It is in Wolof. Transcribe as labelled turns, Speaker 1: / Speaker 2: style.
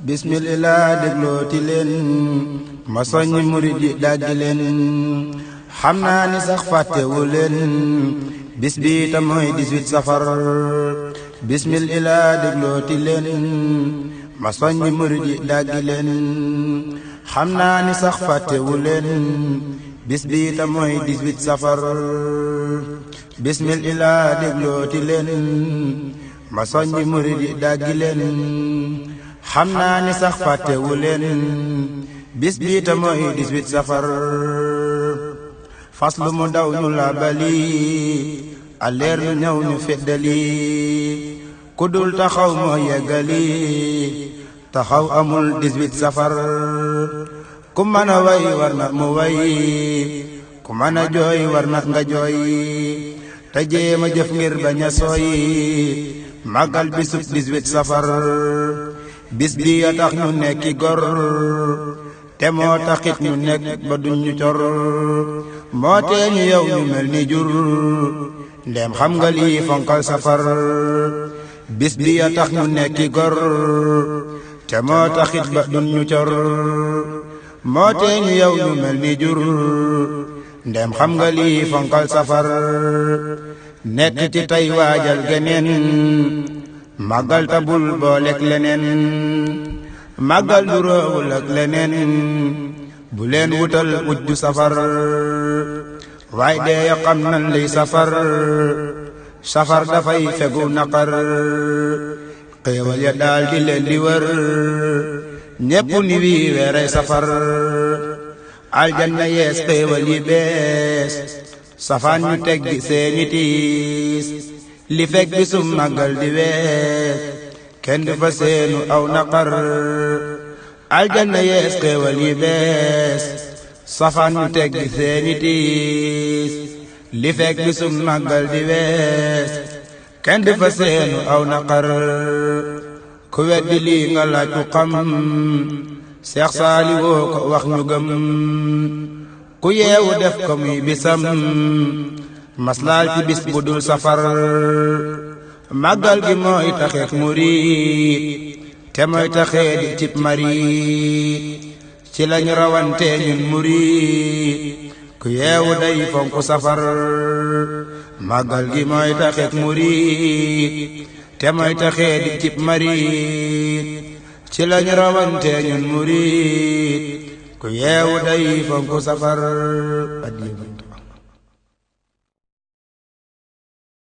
Speaker 1: bismillah déglooti leen ma soññ murid yi dàggi leen xam naa ni sax fàttewu leen bis bi ta mooy 18 safar bismillah déglooti leen ma soññ murid yi dàggi leen xam naa ni sax fàttewu leen bis bi ta mooy 18 safar bismillah déglooti leen ma soññ murid yi dàggi leen xam naa ni sax fàttewu leen bis bi ta mooy 18 safar faslu mu daw ñu labali aleer lu ñëw ñu feddali ku dul taxaw moo yeggali taxaw amul 18 safar ku mën a way war na mu way ku mën a jooy war na nga jooy te jéema jëf ngir bañ a sooy màggal bisub 18 safar bis bi ya tax ñu nekki gor te moo taxit ñu nekk ba duñ ñu cor moo tee ñu yow ñu mel ni jur ndem xam nga lii fonkal safar bis bi ya tax ñu nekki gor te moo taxit ba duñ ñu cor moo tee ñu yow ñu mel ni jur ndem xam nga lii fonkal safar nekk ci tey waajal geneen màggal tabul booleek leneen màggal du roowul ak leneen bu leen wutal wujju safar waaye dee ya xam nan lay safar safar dafay fegu naqar xéewal ya daal di leen di wër ñépp ni wii weeray safar aljanna yees xéewal yi bees safaan ñu teggi seeni tiis li fekk bisum màggal di wees kenn du fa seenu aw naqar aljanna yees xéewal yi bees safaan ñu teggi seeni tiis li fekk bisum màggal di wees kenn du fa seenu aw naqar ku weddi lii nga laaj ku xam Seex Saali woo ko wax ñu gëm ku yeewu def ko muy bisam maslaal ci bis bu dul safar màggal gi mooy taxeek murit te mooy taxee di cib marit ci lañu rawante ñun murit ku yeewu day fonku safar màggal gi mooy taxeek murit te mooy taxee di cib marit ci lañu rawante ñun murit ku yeewu day fonku safar.